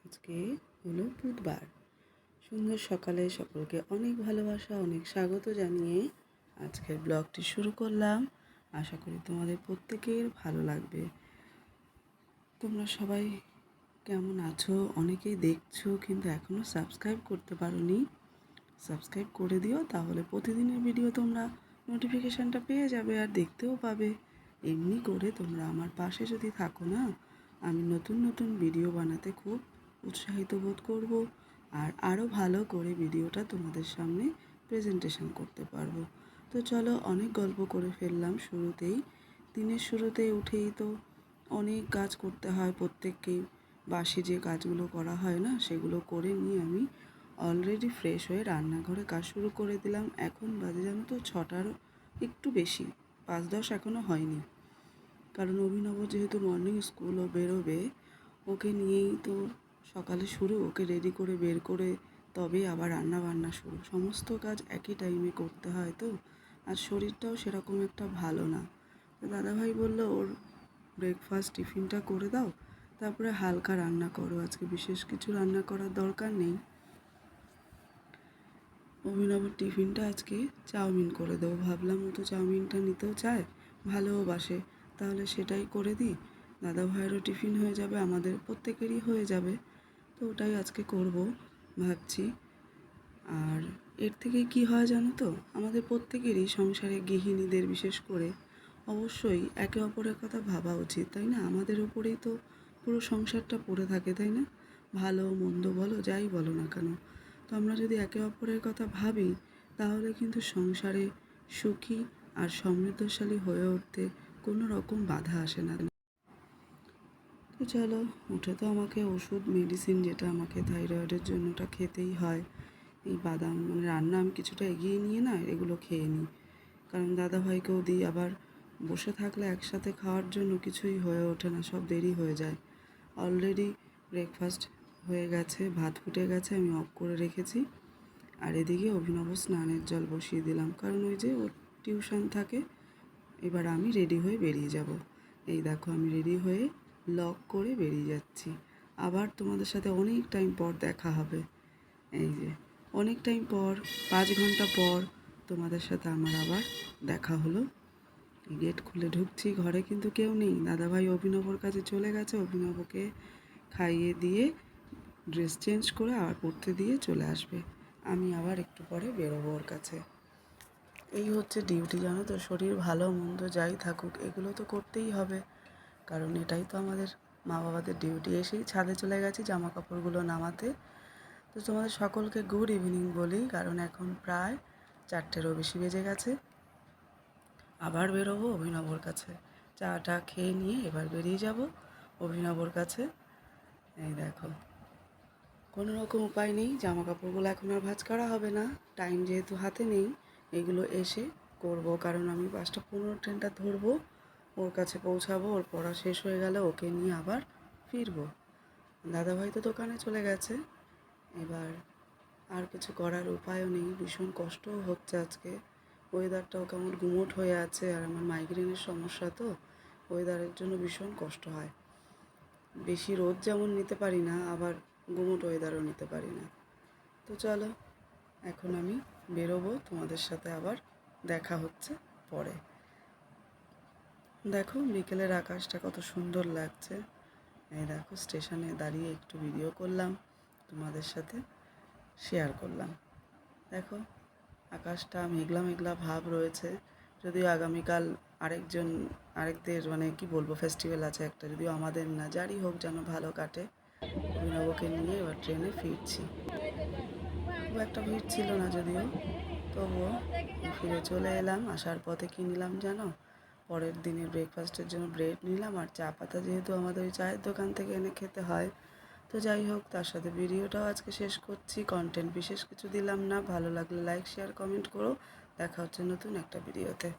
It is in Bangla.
আজকে হলো বুধবার। সুন্দর সকালে সকলকে অনেক ভালোবাসা, অনেক স্বাগত জানিয়ে আজকের ব্লগটি শুরু করলাম। আশা করি তোমাদের প্রত্যেকের ভালো লাগবে। তোমরা সবাই কেমন আছো? অনেকেই দেখছো কিন্তু এখনও সাবস্ক্রাইব করতে পারোনি। সাবস্ক্রাইব করে দিও, তাহলে প্রতিদিনের ভিডিও তোমরা নোটিফিকেশানটা পেয়ে যাবে আর দেখতেও পাবে। এমনি করে তোমরা আমার পাশে যদি থাকো না, আমি নতুন নতুন ভিডিও বানাতে খুব উৎসাহিত বোধ করব আর আরও ভালো করে ভিডিওটা তোমাদের সামনে প্রেজেন্টেশন করতে পারবো। তো চলো, অনেক গল্প করে ফেললাম শুরুতেই। দিনের শুরুতে উঠেই তো অনেক কাজ করতে হয় প্রত্যেককেই। বাসি যে কাজগুলো করা হয় না, সেগুলো করে নিয়ে আমি অলরেডি ফ্রেশ হয়ে রান্নাঘরে কাজ শুরু করে দিলাম। এখন বাজে জানো তো 6টার একটু বেশি, 5-10 এখনও হয়নি। কারণ অভিনব যেহেতু মর্নিং স্কুলও বেরোবে, ওকে নিয়েই তো সকালে শুরু। ওকে রেডি করে বের করে তবে আবার রান্না বান্না শুরু। সমস্ত কাজ একই টাইমে করতে হয় তো, আর শরীরটাও সেরকম একটা ভালো না। তো দাদাভাই বললো ওর ব্রেকফাস্ট টিফিনটা করে দাও, তারপরে হালকা রান্না করো, আজকে বিশেষ কিছু রান্না করার দরকার নেই। অভিনবর টিফিনটা আজকে চাউমিন করে দেবো ভাবলাম। ও তো চাউমিনটা নিতেও চায়, ভালোবাসে, তাহলে সেটাই করে দিই। দাদা ভাইয়েরও টিফিন হয়ে যাবে, আমাদের প্রত্যেকেরই হয়ে যাবে। তো ওটাই আজকে করব ভাবছি। আর এর থেকে কি হয় জানো তো, আমাদের প্রত্যেকেরই সংসারে গৃহিণীদের বিশেষ করে অবশ্যই একে অপরের কথা ভাবা উচিত, তাই না? আমাদের ওপরেই তো পুরো সংসারটা পড়ে থাকে, তাই না? ভালো মন্দ বলো, যাই বলো না কেন, তো আমরা যদি একে অপরের কথা ভাবি, তাহলে কিন্তু সংসারে সুখী আর সমৃদ্ধশালী হয়ে উঠতে কোনো রকম বাধা আসে না। তো চলো, উঠে তো আমাকে ওষুধ মেডিসিন যেটা আমাকে থাইরয়েডের জন্য ওটা খেতেই হয়। এই বাদাম মানে রান্না আমি কিছুটা এগিয়ে নিয়ে না এগুলো খেয়ে নিই, কারণ দাদাভাইকেও দিই। আবার বসে থাকলে একসাথে খাওয়ার জন্য কিছুই হয়ে ওঠে না, সব দেরি হয়ে যায়। অলরেডি ব্রেকফাস্ট হয়ে গেছে, ভাত ফুটে গেছে, আমি অফ করে রেখেছি। আর এদিকে অভিনব স্নানের জল বসিয়ে দিলাম, কারণ ওই যে ওর টিউশন থাকে। এবার আমি রেডি হয়ে বেরিয়ে যাব। এই দেখো, আমি রেডি হয়ে লক করে বেরিয়ে যাচ্ছি। আবার তোমাদের সাথে অনেক টাইম পর দেখা হবে। এই যে অনেক টাইম পর, 5 ঘন্টা পর তোমাদের সাথে আমার আবার দেখা হলো। গেট খুলে ঢুকছি, ঘরে কিন্তু কেউ নেই। দাদাভাই অভিনবর কাছে চলে গেছে, অভিনবকে খাইয়ে দিয়ে ড্রেস চেঞ্জ করে আবার পড়তে দিয়ে চলে আসবে। আমি আবার একটু পরে বেরোবো ওর কাছে। এই হচ্ছে ডিউটি, জানো তো। শরীর ভালো মন্দ যাই থাকুক, এগুলো তো করতেই হবে, কারণ এটাই তো আমাদের মা বাবাদের ডিউটি। এসেই ছাদে চলে গেছি জামা কাপড়গুলো নামাতে। তো তোমাদের সকলকে গুড ইভিনিং বলি, কারণ এখন প্রায় 4টেরও বেশি বেজে গেছে। আবার বেরোবো অভিনবর কাছে, চাটা খেয়ে নিয়ে এবার বেরিয়ে যাব অভিনবর কাছে। এই দেখো, কোনো রকম উপায় নেই, জামা কাপড়গুলো এখন আর ভাঁজ করা হবে না, টাইম যেহেতু হাতে নেই। এগুলো এসে করব, কারণ আমি 5টা 15 ট্রেনটা ধরবো, ওর কাছে পৌঁছাবো। ওর পড়া শেষ হয়ে গেলে ওকে নিয়ে আবার ফিরবো। দাদাভাই তো দোকানে চলে গেছে। এবার আর কিছু করার উপায়ও নেই, ভীষণ কষ্টও হচ্ছে আজকে। ওয়েদারটাও কেমন গুমোট হয়ে আছে, আর আমার মাইগ্রেনের সমস্যা তো, ওয়েদারের জন্য ভীষণ কষ্ট হয়। বেশি রোদ যেমন নিতে পারি না, আবার গুমোট ওয়েদারও নিতে পারি না। তো চলো, এখন আমি বেরোবো, তোমাদের সাথে আবার দেখা হচ্ছে পরে। দেখো বিকেলের আকাশটা কত সুন্দর লাগছে। এই দেখো, স্টেশনে দাঁড়িয়ে একটু ভিডিও করলাম, তোমাদের সাথে শেয়ার করলাম। দেখো আকাশটা মেঘলা মেঘলা ভাব রয়েছে, যদিও আগামীকাল আরেকদের মানে কি বলবো, ফেস্টিভ্যাল আছে একটা, যদিও আমাদের না, যারই হোক যেন ভালো কাটে। অভিনবকে নিয়ে এবার ট্রেনে ফিরছি। খুব একটা ভিড় ছিল না যদিও, তবুও ফিরে চলে এলাম। আসার পথে কী নিলাম জানো? পরের দিনের ব্রেকফাস্টের জন্য ব্রেড নিলাম আর চা পাতা, যেহেতু আমাদের ওই চায়ের দোকান থেকে এনে খেতে হয়। তো যাই হোক, তার সাথে ভিডিওটাও আজকে শেষ করছি। কন্টেন্ট বিশেষ কিছু দিলাম না, ভালো লাগলে লাইক শেয়ার কমেন্ট করো। দেখা হচ্ছে নতুন একটা ভিডিওতে।